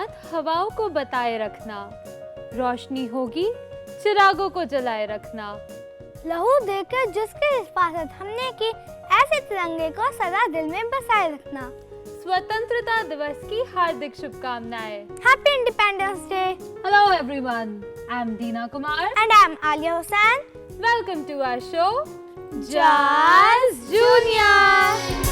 साथ हवाओं को बताए रखना, रोशनी होगी चिरागों को जलाए रखना। लहू देकर जिसकी हिफाजत हमने की, ऐसे तिरंगे को सदा दिल में बसाए रखना। स्वतंत्रता दिवस की हार्दिक शुभकामनाएं। Happy independence day. Hello everyone, I am Deena Kumar and I am Aaliya Hussain. Welcome to our show Jazz Junior.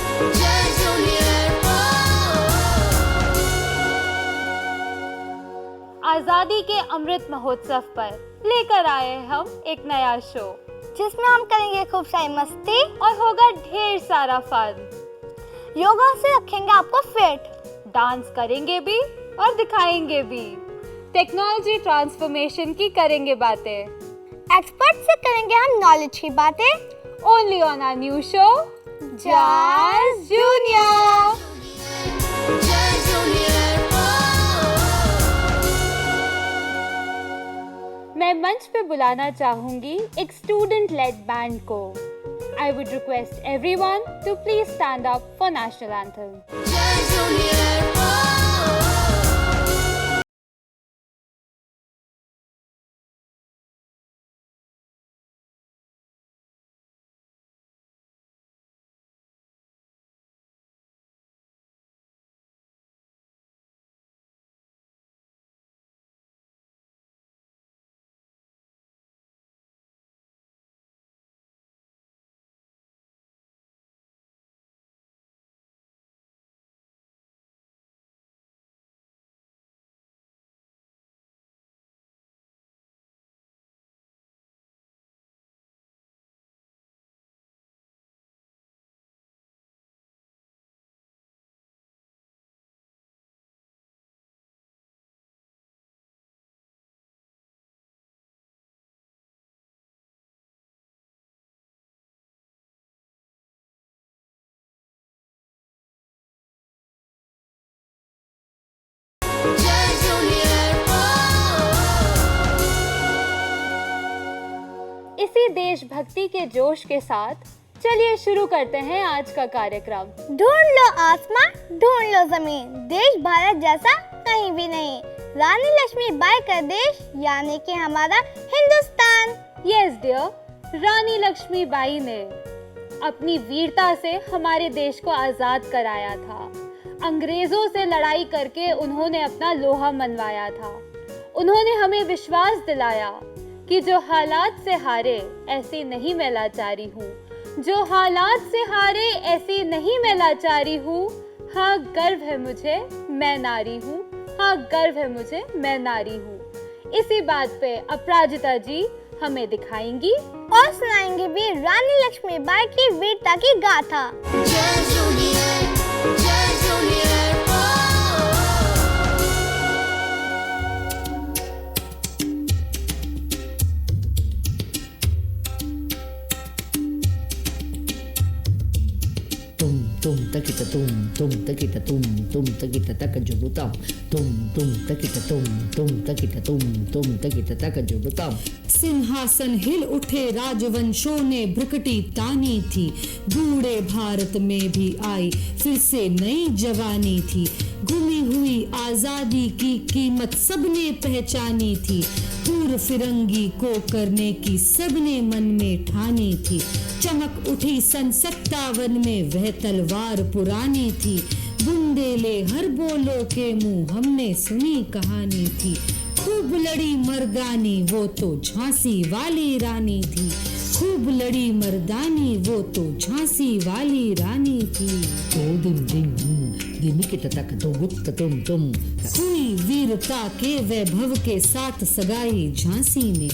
आजादी के अमृत महोत्सव पर लेकर आए हैं हम एक नया शो, जिसमें हम करेंगे खूब सारी मस्ती और होगा ढेर सारा फन। योगा से रखेंगे आपको फिट, डांस करेंगे भी और दिखाएंगे भी। टेक्नोलॉजी ट्रांसफॉर्मेशन की करेंगे बातें, एक्सपर्ट से करेंगे हम नॉलेज की बातें। Only on our new show Jazz Junior. मैं मंच पे बुलाना चाहूंगी एक स्टूडेंट लेड बैंड को। I would request everyone to please stand up for national anthem. इसी देशभक्ति के जोश के साथ चलिए शुरू करते हैं आज का कार्यक्रम। ढूंढ लो आसमां, ढूंढ लो जमीन, देश भारत जैसा कहीं भी नहीं। रानी लक्ष्मीबाई का देश यानी कि हमारा हिंदुस्तान। यस डियर, रानी लक्ष्मीबाई ने अपनी वीरता से हमारे देश को आजाद कराया था। अंग्रेजों से लड़ाई करके उन्होंने अपना लोहा मनवाया था। उन्होंने हमें विश्वास दिलाया कि जो हालात से हारे ऐसी नहीं मैं लाचारी हूँ, जो हालात से हारे ऐसी नहीं मैं लाचारी हूँ। हाँ गर्व है मुझे मैं नारी हूँ, हाँ गर्व है मुझे मैं नारी हूँ। इसी बात पे अपराजिता जी हमें दिखाएंगी और सुनाएंगी भी रानी लक्ष्मीबाई की वीरता की गाथा। तुम तकिट तुम तकिट तुम तकिट तक जुड़ुतम तुम तकिट तुम तकिट तुम तकिट तक जुड़ुतम। सिंहासन हिल उठे राजवंशों ने भ्रुकटी तानी थी, बूढ़े भारत में भी आई फिर से नई जवानी थी। गुमी हुई आजादी की कीमत सबने पहचानी थी, दूर फिरंगी को करने की सबने मन में ठानी थी। चमक उठी सन 57 में वह तलवार पुरानी थी, बुंदेले हर बोलो के मुंह हमने सुनी कहानी थी। खूब लड़ी मर्दानी वो तो झांसी वाली रानी थी, खूब लड़ी मर्दानी वो तो झांसी वाली रानी थी। हुई वीरता के वैभव के साथ सगाई झांसी में,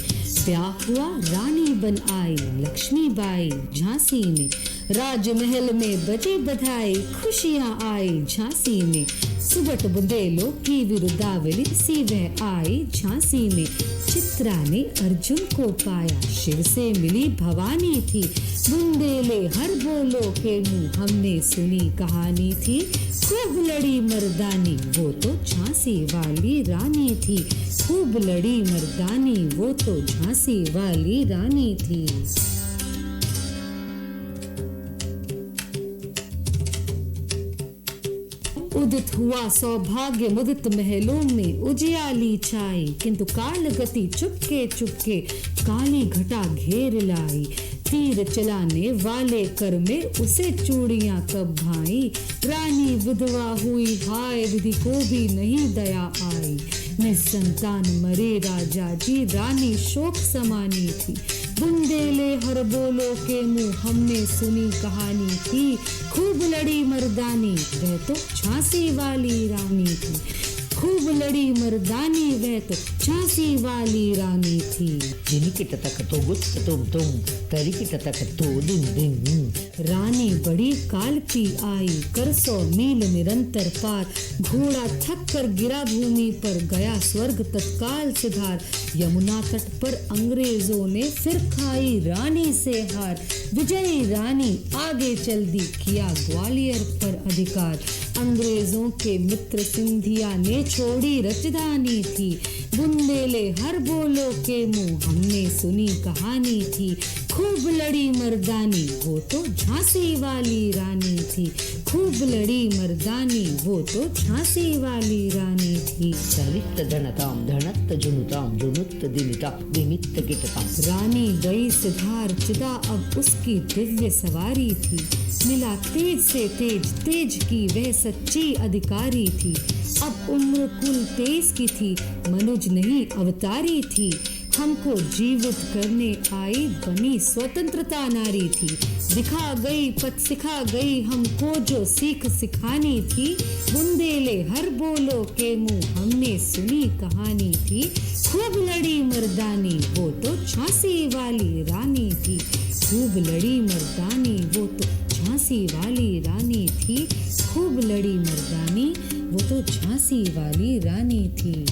ब्याह हुआ रानी बन आई लक्ष्मीबाई झांसी में। राजमहल में बजी बधाई खुशियां आई झांसी में, सुबट बुंदेलों की विरुदावली सी वह आई झांसी में। चित्रा ने अर्जुन को पाया शिव से मिली भवानी थी, बुंदेले हर बोलो के मुंह हमने सुनी कहानी थी। खूब लड़ी मर्दानी वो तो झांसी वाली रानी थी, खूब लड़ी मर्दानी वो तो झांसी वाली रानी थी। उदित हुआ सौभाग्य मुदित महलों में उजियाली छाई, किंतु काल गति चुपके चुपके काली घटा घेर लाई। तीर चलाने वाले कर में उसे चूड़ियां कब भाई, रानी विधवा हुई हाय विधि को भी नहीं दया आई। निसंतान मरे राजा जी रानी शोक समानी थी, बुंदेले हर बोलो के मुंह हमने सुनी कहानी थी। खूब लड़ी मर्दानी वह तो झांसी वाली रानी थी, खूब लड़ी मर्दानी वह तो झांसी वाली रानी थी। दिनिकिट तक तो गुत तुम तरिकिट तक तो दिन दिन। रानी बड़ी कालपी आई कर 100 मील निरंतर पार, घोड़ा थक कर गिरा भूमि पर गया स्वर्ग तत्काल सिधार। यमुना तट पर अंग्रेजों ने फिर खाई रानी से हार, विजयी रानी आगे चल दी किया ग्वालियर पर अधिकार। अंग्रेजों के मित्र सिंधिया ने छोड़ी राजधानी थी, बुंदेले हर बोलो के मुंह हमने सुनी कहानी थी। खूब लड़ी मर्दानी वो तो झांसी वाली रानी थी, खूब लड़ी मर्दानी वो तो झांसी वाली रानी थी। सरित धनताम धनत जुनुताम जुनुत दिमिता दिमित गिटताम। रानी गई सिधार चिदा अब उसकी दिव्य सवारी थी, मिला तेज से तेज तेज की वह सच्ची अधिकारी थी। अब उम्र कुल 23 की थी, मनुज नहीं अवतारी थी। हमको जीवित करने आई बनी स्वतंत्रता नारी थी, दिखा गई पथ सिखा गई हमको जो सीख सिखानी थी। बुंदेले हर बोलो के मुंह हमने सुनी कहानी थी, खूब लड़ी मर्दानी वो तो झांसी वाली रानी थी, खूब लड़ी मर्दानी वो तो झांसी वाली रानी थी, खूब लड़ी मर्दानी वो तो झांसी वाली रानी थी।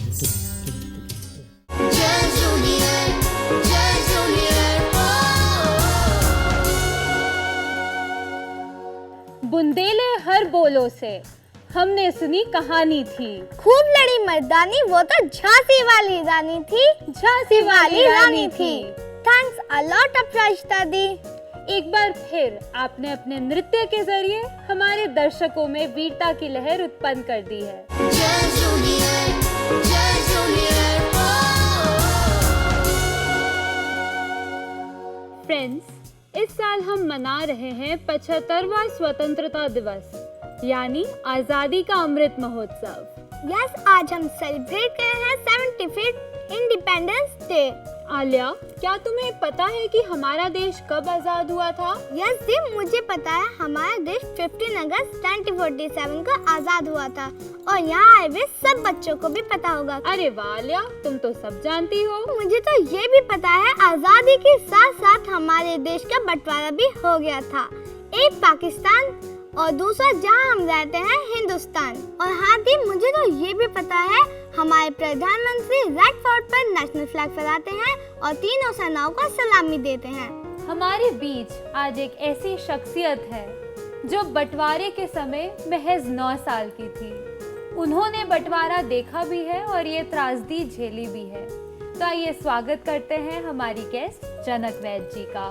बुंदेले हर बोलो से हमने सुनी कहानी थी, खूब लड़ी मर्दानी वो तो झांसी वाली रानी थी, झांसी वाली रानी थी। थैंक्स अ लॉट अपराजिता दी। एक बार फिर आपने अपने नृत्य के जरिए हमारे दर्शकों में वीरता की लहर उत्पन्न कर दी है। फ्रेंड्स, इस साल हम मना रहे हैं 75वां स्वतंत्रता दिवस, यानी आजादी का अमृत महोत्सव। यस, आज हम सेलिब्रेट कर रहे हैं 75th इंडिपेंडेंस डे। आलिया, क्या तुम्हें पता है कि हमारा देश कब आजाद हुआ था? यस दी, मुझे पता है। हमारा देश 15 अगस्त 1947 को आजाद हुआ था और यहाँ आए हुए सब बच्चों को भी पता होगा। अरे वाह आलिया, तुम तो सब जानती हो। मुझे तो ये भी पता है आजादी के साथ साथ हमारे देश का बंटवारा भी हो गया था, एक पाकिस्तान और दूसरा जहाँ हम रहते हैं हिंदुस्तान। और हाँ दी, मुझे तो ये भी पता है हमारे प्रधानमंत्री रेड फोर्ट पर नेशनल फ्लैग फहराते हैं और तीनों सेनाओं को सलामी देते हैं। हमारे बीच आज एक ऐसी शख्सियत है जो बंटवारे के समय महज 9 साल की थी। उन्होंने बंटवारा देखा भी है और ये त्रासदी झेली भी है। तो आइए स्वागत करते हैं हमारी गेस्ट जनक वैद्य जी का।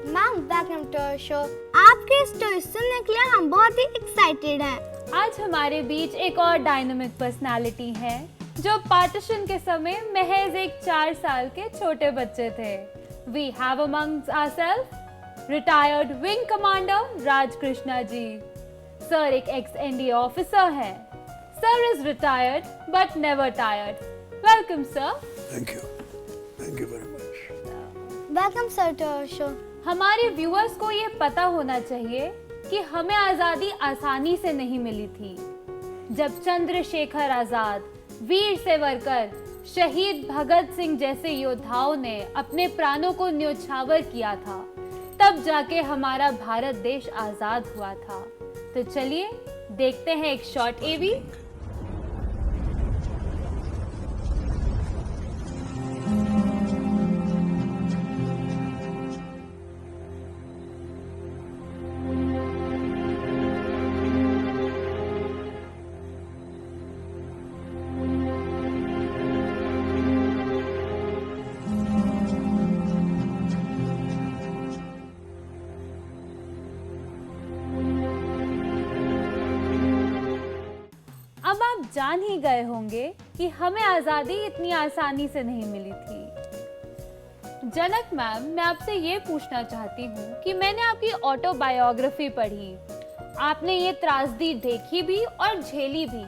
Ma'am, welcome to our show. आपके स्टोरी सुनने के लिए हम बहुत ही एक्साइटेड हैं। आज हमारे बीच एक और डायनामिक पर्सनालिटी है जो पार्टीशन के समय महज एक 4 साल के छोटे बच्चे थे। We have amongst ourselves retired wing commander Raj Krishna ji. Sir एक ex-NDA ऑफिसर है। Sir is retired but never tired. Welcome sir. Thank you. Thank you very much. Welcome sir to our show. हमारे व्यूअर्स को ये पता होना चाहिए कि हमें आजादी आसानी से नहीं मिली थी। जब चंद्रशेखर आजाद, वीर सावरकर, शहीद भगत सिंह जैसे योद्धाओं ने अपने प्राणों को न्योछावर किया था, तब जाके हमारा भारत देश आजाद हुआ था। तो चलिए देखते हैं एक शॉर्ट एवी। जान ही गए होंगे कि हमें आज़ादी इतनी आसानी से नहीं मिली थी। जनक मैम, मैं आपसे ये पूछना चाहती हूँ कि मैंने आपकी ऑटोबायोग्राफी पढ़ी, आपने ये त्रासदी देखी भी और झेली भी,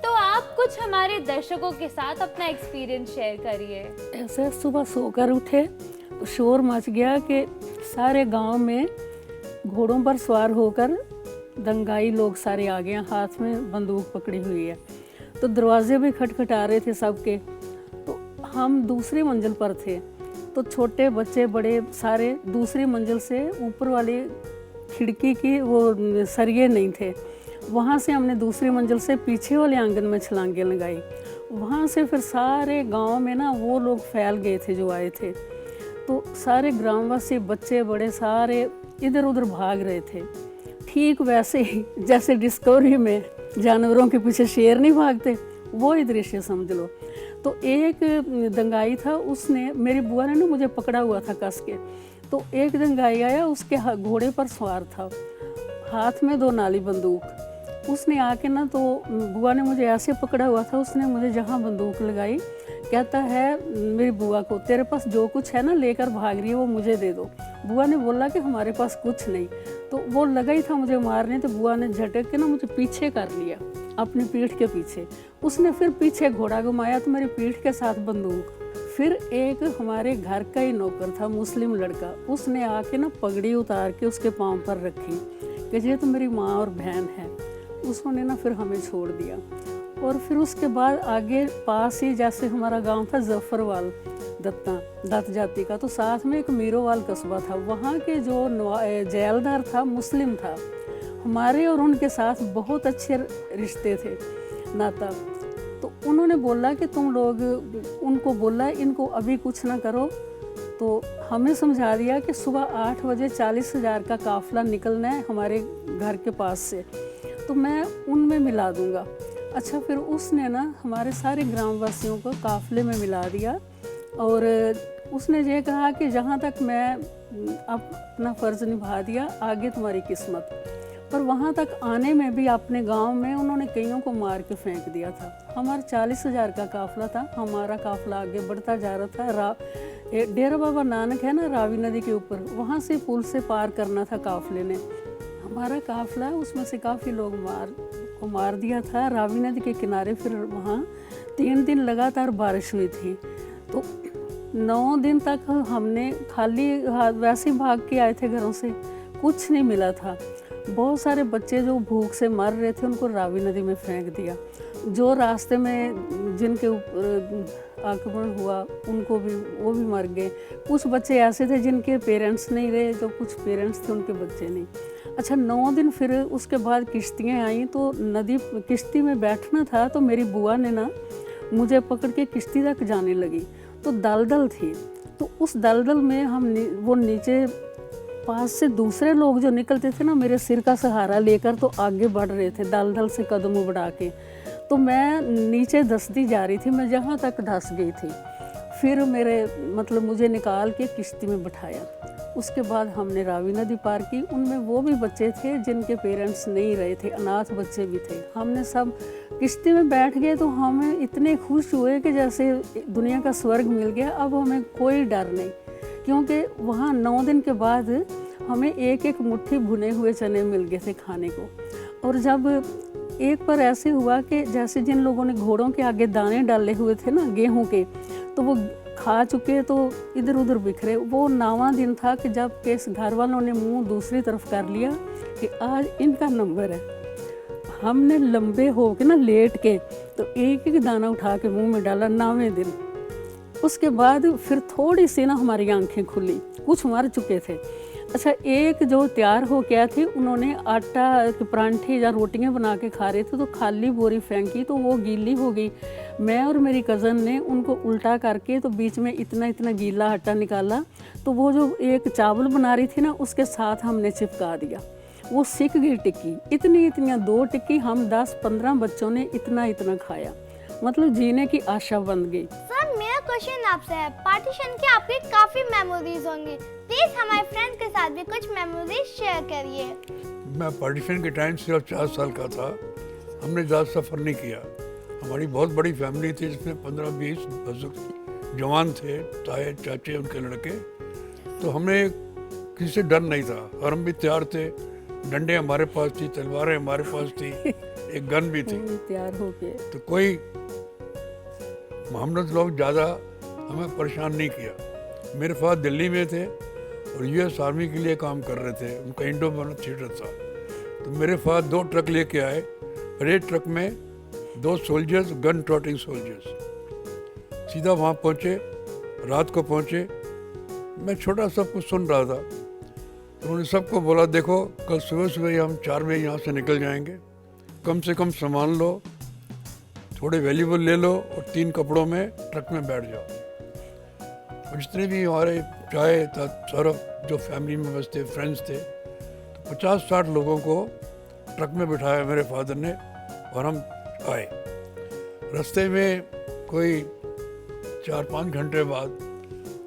तो आप कुछ हमारे दर्शकों के साथ अपना एक्सपीरियंस शेयर करिए। ऐसे सुबह सोकर उठे तो शोर मच गया कि सारे गांव में घोड़ों पर सवार होकर दंगाई लोग सारे आ गए, हाथ में बंदूक पकड़ी हुई है। तो दरवाजे भी खटखटा रहे थे सबके। तो हम दूसरी मंजिल पर थे, तो छोटे बच्चे बड़े सारे दूसरी मंजिल से ऊपर वाली खिड़की की वो सरिये नहीं थे, वहाँ से हमने दूसरी मंजिल से पीछे वाले आंगन में छलांगे लगाई। वहाँ से फिर सारे गांव में ना वो लोग फैल गए थे जो आए थे। तो सारे ग्रामवासी बच्चे बड़े सारे इधर उधर भाग रहे थे, ठीक वैसे ही जैसे डिस्कवरी में जानवरों के पीछे शेर नहीं भागते, वो ही दृश्य समझ लो। तो एक दंगाई था, उसने, मेरी बुआ ने ना मुझे पकड़ा हुआ था कस के। तो एक दंगाई आया, उसके घोड़े पर सवार था, हाथ में 2 नाली बंदूक। उसने आके ना, तो बुआ ने मुझे ऐसे पकड़ा हुआ था, उसने मुझे जहाँ बंदूक लगाई, कहता है मेरी बुआ को, तेरे पास जो कुछ है ना लेकर भाग रही है वो मुझे दे दो। बुआ ने बोला कि हमारे पास कुछ नहीं। तो वो लगा ही था मुझे मारने, तो बुआ ने झटक के ना मुझे पीछे कर लिया, अपनी पीठ के पीछे। उसने फिर पीछे घोड़ा घुमाया तो मेरी पीठ के साथ बंदूक। फिर एक हमारे घर का ही नौकर था, मुस्लिम लड़का, उसने आके ना पगड़ी उतार के उसके पाँव पर रखी कि ये तो मेरी माँ और बहन है। उसने ना फिर हमें छोड़ दिया। और फिर उसके बाद आगे पास ही, जैसे हमारा गांव था जफरवाल दत्त जाति का, तो साथ में एक मीरोवाल कस्बा था। वहाँ के जो जेलदार था मुस्लिम था, हमारे और उनके साथ बहुत अच्छे रिश्ते थे, नाता। तो उन्होंने बोला कि तुम लोग, उनको बोला इनको अभी कुछ ना करो। तो हमें समझा दिया कि सुबह 8 बजे 40,000 का काफ़िला निकलना है हमारे घर के पास से, तो मैं उनमें मिला दूंगा। अच्छा, फिर उसने ना हमारे सारे ग्रामवासियों को काफ़िले में मिला दिया और उसने ये कहा कि जहाँ तक मैं अपना फ़र्ज़ निभा दिया, आगे तुम्हारी किस्मत। पर वहाँ तक आने में भी अपने गांव में उन्होंने कईयों को मार के फेंक दिया था। हमारा 40,000 का काफ़िला था, हमारा काफ़िला आगे बढ़ता जा रहा था। डेरा बाबा नानक है ना रावी नदी के ऊपर, वहाँ से पुल से पार करना था काफ़िले ने। हमारा काफ़िला, उसमें से काफ़ी लोग मार दिया था रावी नदी के किनारे। फिर वहाँ 3 दिन लगातार बारिश हुई थी, तो 9 दिन तक हमने खाली वैसे ही भाग के आए थे घरों से, कुछ नहीं मिला था। बहुत सारे बच्चे जो भूख से मर रहे थे उनको रावी नदी में फेंक दिया। जो रास्ते में जिनके ऊपर आक्रमण हुआ उनको भी, वो भी मर गए। कुछ बच्चे ऐसे थे जिनके पेरेंट्स नहीं रहे, तो कुछ पेरेंट्स थे उनके बच्चे नहीं। अच्छा, 9 दिन फिर उसके बाद किश्तियाँ आई, तो नदी किश्ती में बैठना था, तो मेरी बुआ ने ना मुझे पकड़ के किश्ती तक जाने लगी। तो दलदल थी, तो उस दलदल में हम वो नीचे पास से दूसरे लोग जो निकलते थे ना, मेरे सिर का सहारा लेकर तो आगे बढ़ रहे थे दलदल से कदम बढ़ा के। तो मैं नीचे धंसती जा रही थी, मैं जहाँ तक धंस गई थी। फिर मुझे निकाल के किश्ती में बिठाया। उसके बाद हमने रावी नदी पार की। उनमें वो भी बच्चे थे जिनके पेरेंट्स नहीं रहे थे, अनाथ बच्चे भी थे। हमने सब किश्ती में बैठ गए, तो हमें इतने खुश हुए कि जैसे दुनिया का स्वर्ग मिल गया। अब हमें कोई डर नहीं, क्योंकि वहाँ 9 दिन के बाद हमें एक मुट्ठी भुने हुए चने मिल गए थे खाने को। और जब एक बार ऐसे हुआ कि जैसे जिन लोगों ने घोड़ों के आगे दाने डाले हुए थे ना गेहूं के, तो वो खा चुके, तो इधर उधर बिखरे। वो 9वां दिन था कि जब केस घर वालों ने मुंह दूसरी तरफ कर लिया कि आज इनका नंबर है। हमने लंबे हो के ना लेट के तो एक दाना उठा के मुंह में डाला 9वें दिन। उसके बाद फिर थोड़ी सी ना हमारी आंखें खुली, कुछ मर चुके थे। अच्छा, एक जो तैयार हो गया थी, उन्होंने आटा के परांठे या रोटियां बना के खा रहे थे, तो खाली बोरी फेंकी तो वो गीली हो गई। मैं और मेरी कज़न ने उनको उल्टा करके तो बीच में इतना गीला आटा निकाला, तो वो जो एक चावल बना रही थी ना, उसके साथ हमने चिपका दिया। वो सिक गई टिक्की, इतनी 2 टिक्की हम 10-15 बच्चों ने इतना खाया। मतलब जीने की आशा बन गई। सर, मेरा क्वेश्चन आपसे है, पार्टीशन की आपकी काफी मेमोरीज होंगी, प्लीज हमारे फ्रेंड के साथ भी कुछ मेमोरीज शेयर करिए। मैं पार्टीशन के टाइम सिर्फ 4 साल का था हमने ज़्यादा सफ़र नहीं किया। हमारी बहुत बड़ी फैमिली थी जिसमें 15-20 बुजुर्ग जवान थे, ताए चाचे उनके लड़के। तो हमें किसी से डर नहीं था और हम भी तैयार थे। डंडे हमारे पास थी, तलवारें हमारे पास थी, एक गन भी थी। तैयार हो गए। तो कोई मोहम्मद लोग ज़्यादा हमें परेशान नहीं किया। मेरे पास दिल्ली में थे और यूएस आर्मी के लिए काम कर रहे थे, उनका इंडो थिएटर था। तो मेरे पास 2 ट्रक लेके आए और एक ट्रक में 2 सोल्जर्स, गन टॉटिंग सोल्जर्स। सीधा वहाँ पहुँचे, रात को पहुँचे। मैं छोटा सब कुछ सुन रहा था। तो उन्होंने सबको बोला, देखो कल सुबह सुबह ही हम 4 बजे यहाँ से निकल जाएंगे, कम से कम सामान लो, थोड़े वैल्यूबल ले लो और 3 कपड़ों में ट्रक में बैठ जाओ। और जितने भी हमारे चाहे सारा जो फैमिली मेम्बर्स थे, फ्रेंड्स थे, तो 50-60 लोगों को ट्रक में बिठाया मेरे फादर ने और हम आए। रास्ते में कोई 4-5 घंटे बाद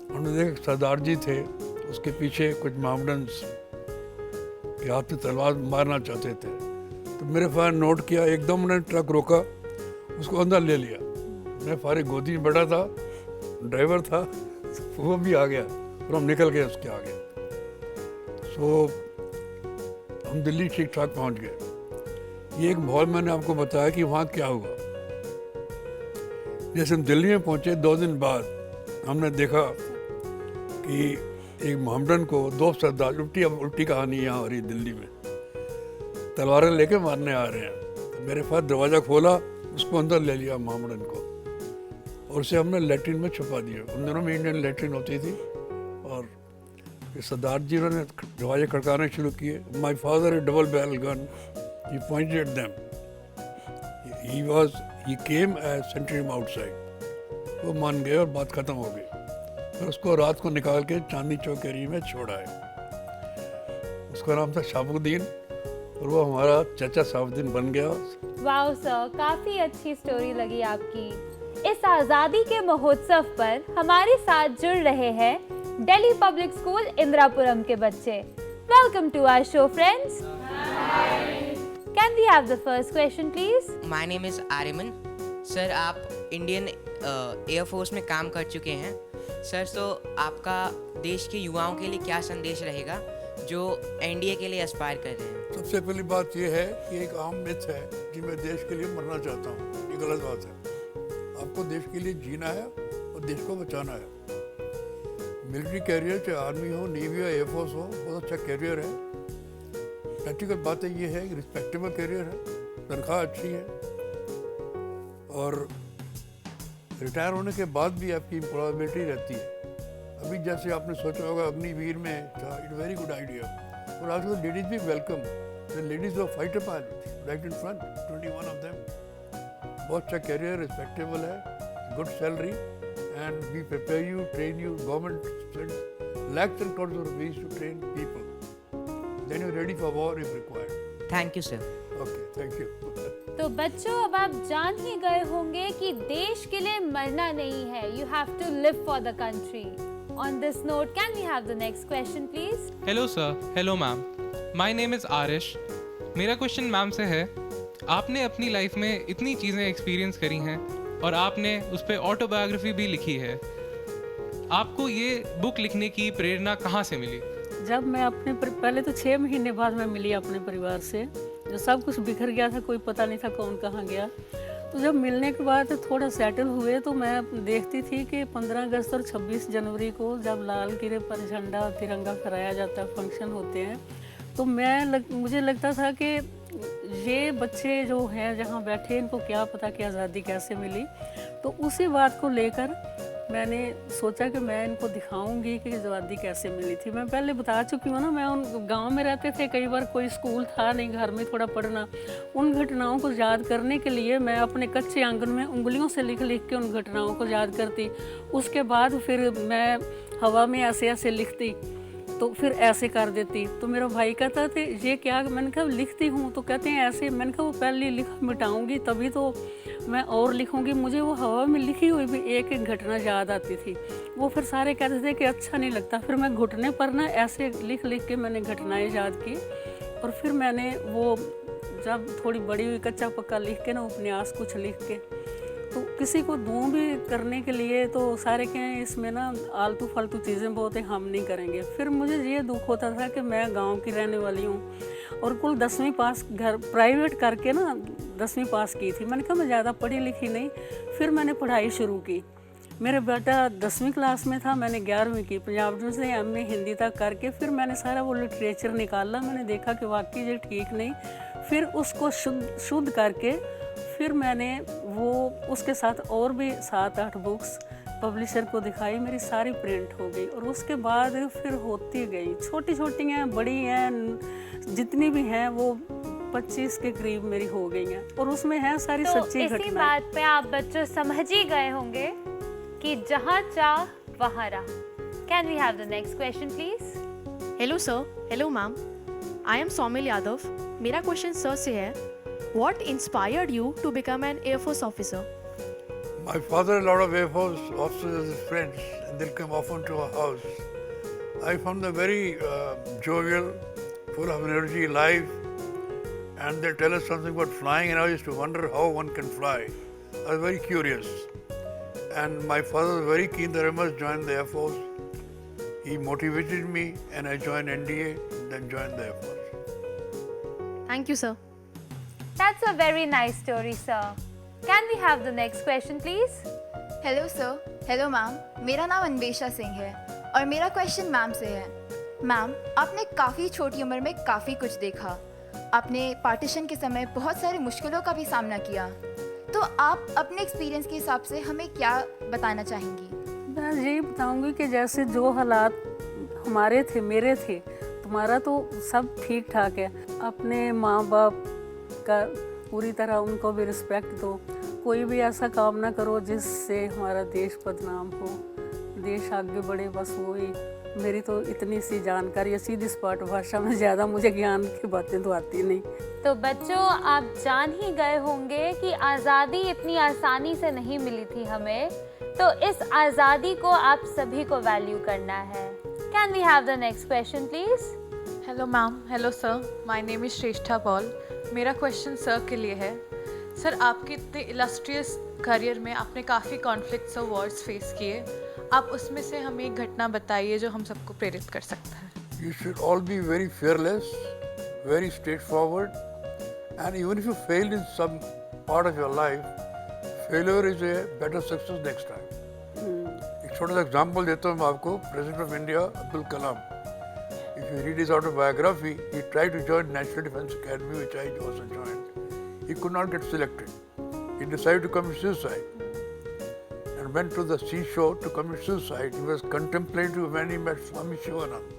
उन्होंने देखा सरदार जी थे, उसके पीछे कुछ मोहम्मडन्स के हाथ में तलवार मारना चाहते थे। तो मेरे फादर नोट किया, एकदम उन्होंने ट्रक रोका, उसको अंदर ले लिया। मैं फारे गोदी में बैठा था, ड्राइवर था, वो भी आ गया और हम निकल गए उसके आगे। सो हम दिल्ली ठीक ठाक पहुंच गए। ये एक माहौल मैंने आपको बताया कि वहाँ क्या हुआ। जैसे हम दिल्ली में पहुंचे 2 दिन बाद हमने देखा कि एक मोहम्मडन को 2 सरदार, उल्टी कहानी यहाँ हो रही दिल्ली में, तलवारें लेके मारने आ रहे हैं। तो मेरे पास दरवाज़ा खोला, उसको अंदर ले लिया मोहम्मडन को और उसे हमने लैट्रिन में छुपा दिया। उन दिनों में इंडियन लैट्रिन होती थी। और सरदार जी उन्होंने दरवाजे खड़काने शुरू किए। My father a double barrel gun, he pointed at them, he came as sentry outside. वो मान गए और बात खत्म हो गई। फिर उसको रात को निकाल के चांदनी चौक एरिया में छोड़ा है। उसका नाम था शाहबुद्दीन और वो हमारा चाचा शाहबुद्दीन बन गया। वाओ सर, काफी अच्छी स्टोरी लगी आपकी। इस आजादी के महोत्सव पर हमारे साथ जुड़ रहे हैं दिल्ली पब्लिक स्कूल इंदिरापुरम के बच्चे। Welcome to our show friends. Can we have the first question please? My name is Aryaman. Sir, आप इंडियन एयरफोर्स में काम कर चुके हैं। सर, तो आपका देश के युवाओं के लिए क्या संदेश रहेगा जो एनडीए के लिए एस्पायर कर रहे हैं? सबसे पहली बात यह है कि एक आम मिथ है कि मैं देश के लिए मरना चाहता हूँ। ये गलत बात है। आपको देश के लिए जीना है और देश को बचाना है। मिलिट्री कैरियर, चाहे आर्मी हो, नेवी हो, एयरफोर्स हो, बहुत अच्छा कैरियर है। प्रैक्टिकल बातें ये है कि रिस्पेक्टेबल कैरियर है, तनख्वाह अच्छी है और रिटायर होने के बाद भी आपकी एम्प्लॉयबिलिटी रहती है। अभी जैसे आपने सोचा होगा अग्निवीर में था, इट वेरी गुड आइडिया। और आजकल लेडीज भी welcome, the ladies of fighter pilot right in front, 21 of them. बहुत अच्छा कैरियर, रिस्पेक्टेबल है, good salary and we prepare you, train you. Government spends lakhs and crores of rupees to train people. Then you're ready for war if required. Thank you sir. Okay, thank you. तो बच्चों, अब आप जान ही गए होंगे कि देश के लिए मरना नहीं है, you have to live for the country. On this note, can we have the next question please? Hello sir, hello ma'am, my name is Aarish. मेरा क्वेश्चन मैम से है, आपने अपनी लाइफ में इतनी चीज़ें एक्सपीरियंस करी हैं और आपने उस पर ऑटोबायोग्राफी भी लिखी है। आपको ये बुक लिखने की प्रेरणा कहाँ से मिली? जब मैं अपने पहले तो 6 महीने बाद मैं मिली अपने परिवार से, जो सब कुछ बिखर गया था, कोई पता नहीं था कौन कहाँ गया। तो जब मिलने के बाद थोड़ा सेटल हुए तो मैं देखती थी कि 15 अगस्त और 26 जनवरी को जब लाल किले पर झंडा तिरंगा फहराया जाता है, फंक्शन होते हैं, तो मुझे लगता था कि ये बच्चे जो हैं जहाँ बैठे, इनको क्या पता कि आज़ादी कैसे मिली। तो उसी बात को लेकर मैंने सोचा कि मैं इनको दिखाऊंगी कि आज़ादी कैसे मिली थी। मैं पहले बता चुकी हूँ ना, मैं उन गांव में रहते थे, कई बार कोई स्कूल था नहीं, घर में थोड़ा पढ़ना। उन घटनाओं को याद करने के लिए मैं अपने कच्चे आंगन में उंगलियों से लिख लिख के उन घटनाओं को याद करती। उसके बाद फिर मैं हवा में ऐसे ऐसे लिखती, तो फिर ऐसे कर देती। तो मेरा भाई कहता था ये क्या? मैंने कहा लिखती हूँ। तो कहते हैं ऐसे। मैंने कहा वो पहले लिखा मिटाऊंगी तभी तो मैं और लिखूंगी। मुझे वो हवा में लिखी हुई भी एक एक घटना याद आती थी। वो फिर सारे कहते थे कि अच्छा नहीं लगता। फिर मैं घुटने पर ना ऐसे लिख लिख के मैंने घटनाएं याद की और फिर मैंने वो जब थोड़ी बड़ी हुई कच्चा पक्का लिख के ना उपन्यास कुछ लिख के, तो किसी को दूँ भी करने के लिए तो सारे कहें इसमें ना आलतू फालतू चीज़ें बहुत हैं, हम नहीं करेंगे। फिर मुझे ये दुख होता था कि मैं गांव की रहने वाली हूँ और कुल 10वीं पास घर प्राइवेट करके ना 10वीं पास की थी। मैंने कहा मैं ज़्यादा पढ़ी लिखी नहीं। फिर मैंने पढ़ाई शुरू की। मेरा बेटा 10वीं क्लास में था, मैंने 11वीं की। पंजाब से एमए हिंदी तक करके फिर मैंने सारा वो लिटरेचर निकाला। मैंने देखा कि वाकई ये ठीक नहीं। फिर उसको शुद्ध करके फिर मैंने वो उसके साथ और भी 7-8 बुक्स पब्लिशर को दिखाई। मेरी सारी प्रिंट हो गई और उसके बाद फिर होती गई, छोटी छोटी हैं, बड़ी हैं, जितनी भी हैं वो 25 के करीब मेरी हो गई हैं और उसमें है सारी तो सच्ची इसी घटना। बात पे आप बच्चों समझ ही गए होंगे कि जहाँ चाह वहाँ राह। Can we have the next question please? Hello sir, hello ma'am, I am Saumil Yadav. मेरा क्वेश्चन सर से है, what inspired you to become an air force officer? My father had a lot of Air Force officers as his friends, and they'll come often to our house. I found them very jovial, full of energy, live, and they'll tell us something about flying, and I used to wonder how one can fly. I was very curious. And my father was very keen that I must join the Air Force. He motivated me, and I joined NDA, then joined the Air Force. Thank you sir. That's a very nice story, sir. Can we have the next question, please? Hello sir, hello ma'am, मेरा नाम अन्वेषा सिंह है और मेरा question ma'am से है। Ma'am, आपने काफ़ी छोटी उम्र में काफ़ी कुछ देखा। आपने पार्टीशन के समय बहुत सारी मुश्किलों का भी सामना किया। तो आप अपने एक्सपीरियंस के हिसाब से हमें क्या बताना चाहेंगी? मैं यही बताऊंगी कि जैसे जो हालात हमारे थे, मेरे थे, तुम्हारा तो सब ठीक ठाक है। अपने माँ बाप का पूरी तरह उनको भी रिस्पेक्ट दो। कोई भी ऐसा काम ना करो जिससे हमारा देश बदनाम हो, देश आगे बढ़े, बस वो ही। मेरी तो इतनी सी जानकारी है, सीधी स्पॉट भाषा में, ज़्यादा मुझे ज्ञान की बातें तो आती नहीं। तो बच्चों, आप जान ही गए होंगे कि आज़ादी इतनी आसानी से नहीं मिली थी हमें, तो इस आज़ादी को आप सभी को वैल्यू करना है। Can we have the next question please? Hello ma'am, hello sir, my name is Shreshtha Paul. मेरा क्वेश्चन सर के लिए है। सर, आपके इतने इलस्ट्रियस करियर में आपने काफ़ी कॉन्फ्लिक्ट्स और वॉर्स फेस किए। आप उसमें से हमें एक घटना बताइए जो हम सबको प्रेरित कर सकता है। You should all be very fearless, very straightforward, and even if you failed in some part of your life, failure is a better success next time. एक छोटा सा एग्जाम्पल देता हूँ मैं आपको। President of India Abdul Kalam, if you read his autobiography, he tried to join National Defence Academy, which I also joined. He could not get selected. He decided to commit suicide and went to the seashore to commit suicide. He was contemplative when he met Swami Shivananda.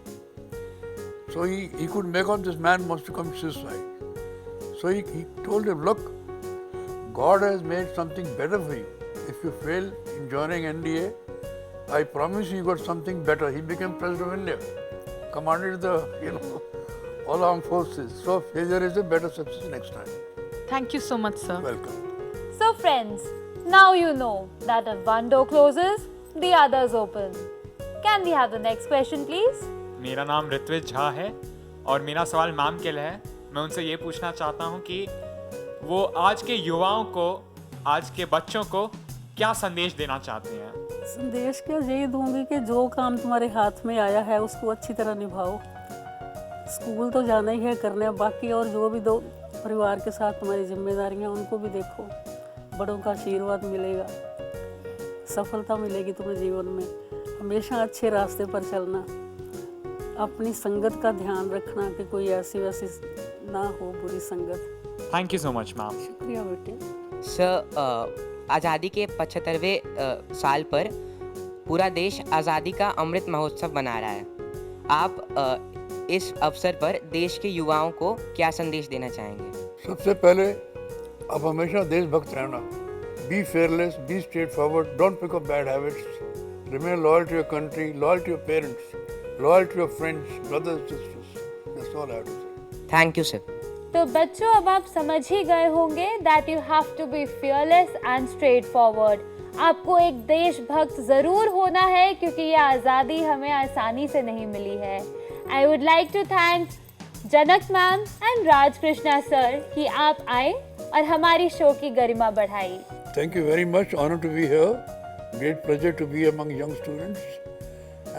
So he could make out this man wants to commit suicide. So he told him, look, God has made something better for you. If you fail in joining NDA, I promise you got something better. He became President of India, commanded the, all armed forces. So failure is a better success next time. Thank you so much sir. Welcome. So friends, now you know that if one door closes, the others open. Can we have the next question please? मेरा नाम ऋत्विज झा है और मेरा सवाल ma'am के लिए है। मैं उनसे ये पूछना चाहता हूँ कि वो आज के युवाओं को, आज के बच्चों को क्या संदेश देना चाहते हैं? संदेश क्या यही दूंगी कि जो काम तुम्हारे हाथ में आया है उसको अच्छी तरह निभाओ। स्कूल तो जाना ही है करने, बाकी और जो भी दो परिवार के साथ तुम्हारी जिम्मेदारियां उनको भी देखो। बड़ों का आशीर्वाद मिलेगा, सफलता मिलेगी तुम्हें जीवन में। हमेशा अच्छे रास्ते पर चलना, अपनी संगत का ध्यान रखना कि कोई ऐसी वैसी ना हो बुरी संगत। Thank you so much ma'am. शुक्रिया बेटे। सर, आज़ादी के 75वें साल पर पूरा देश आज़ादी का अमृत महोत्सव मना रहा है। आप इस अवसर पर देश के युवाओं को क्या संदेश देना चाहेंगे? सबसे पहले आप हमेशा देशभक्त रहना। Be fearless, be straightforward, don't pick up bad habits, remain loyal to your country, loyal to your parents, loyal to your friends, brothers, sisters. That's all I have to say. Thank you sir. तो बच्चों, अब आप समझ ही गए होंगे that you have to be fearless and straightforward. आपको एक देशभक्त ज़रूर होना है क्योंकि ये आज़ादी हमें आसानी से नहीं मिली है। I would like to thank Janak ma'am and Raj Krishna sir कि आप आए और हमारी शो की गरिमा बढ़ाई। Thank you very much. Honor to be here. Great pleasure to be among young students,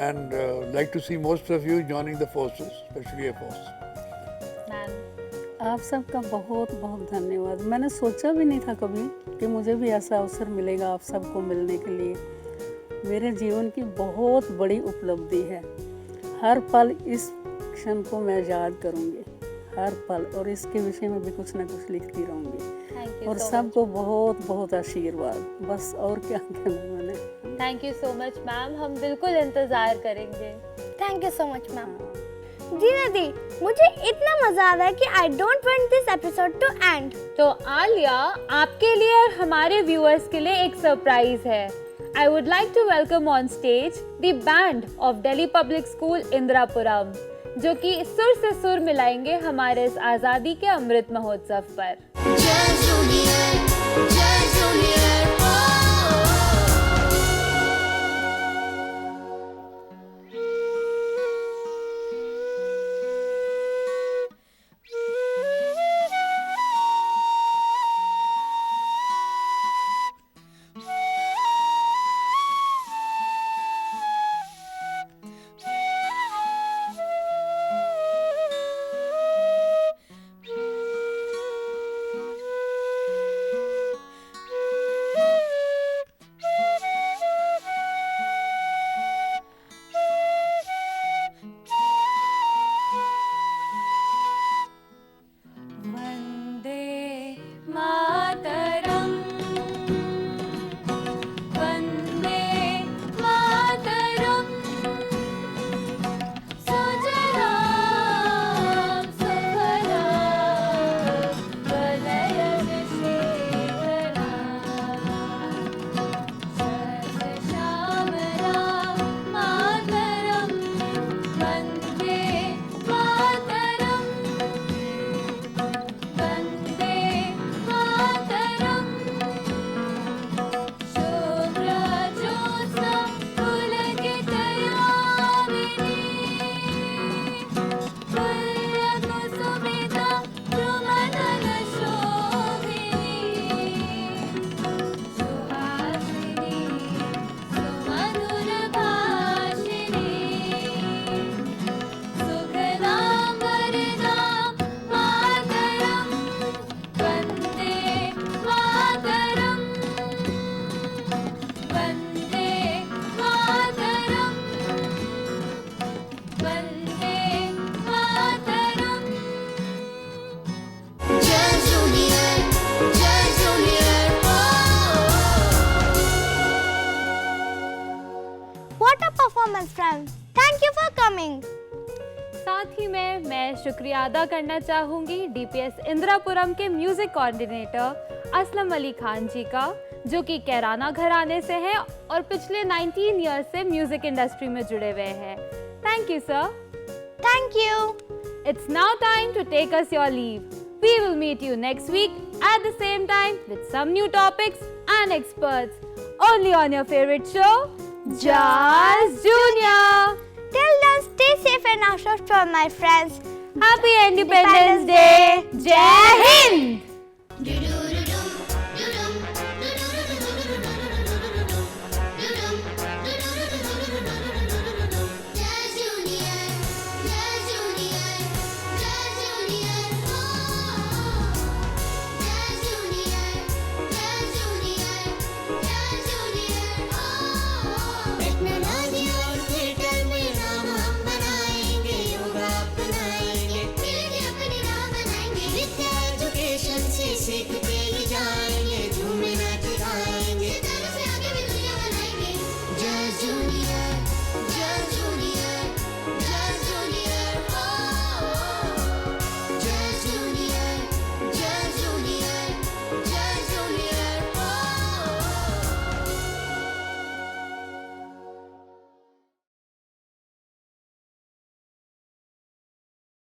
and like to see most of you joining the forces, especially Air Force. Ma'am आप सबका बहुत बहुत धन्यवाद। मैंने सोचा भी नहीं था कभी कि मुझे भी ऐसा अवसर मिलेगा आप सबको मिलने के लिए। मेरे जीवन की बहुत बड़ी उपलब्धि है। हर पल इस क्षण को मैं याद करूँगी, हर पल, और इसके विषय में भी कुछ ना कुछ लिखती रहूँगी। और सबको बहुत बहुत आशीर्वाद, बस और क्या कहना मैंने। Thank you so much ma'am, हम बिल्कुल इंतज़ार करेंगे। Thank you so much ma'am. जी दी, मुझे इतना मजा आ रहा है कि I don't want this episode to end. तो आलिया, आपके लिए और हमारे व्यूअर्स के लिए एक सरप्राइज है। I would like to welcome on stage the band of Delhi Public School Indirapuram, जो कि सुर से सुर मिलाएंगे हमारे इस आज़ादी के अमृत महोत्सव पर। Thank you for coming. साथ ही मैं शुक्रिया अदा करना चाहूँगी DPS इंदिरापुरम के म्यूज़िक कोऑर्डिनेटर असलम अली खान जी का, जो कि कैराना घराने से हैं और पिछले 19 ईयर्स से म्यूज़िक इंडस्ट्री में जुड़े हुए हैं। Thank you sir. Thank you. It's now time to take us your leave. We will meet you next week at the same time with some new topics and experts, only on your favorite show, Jazz Junior. Till then, stay safe and out from my friends. Happy Independence Day. Jai Hind.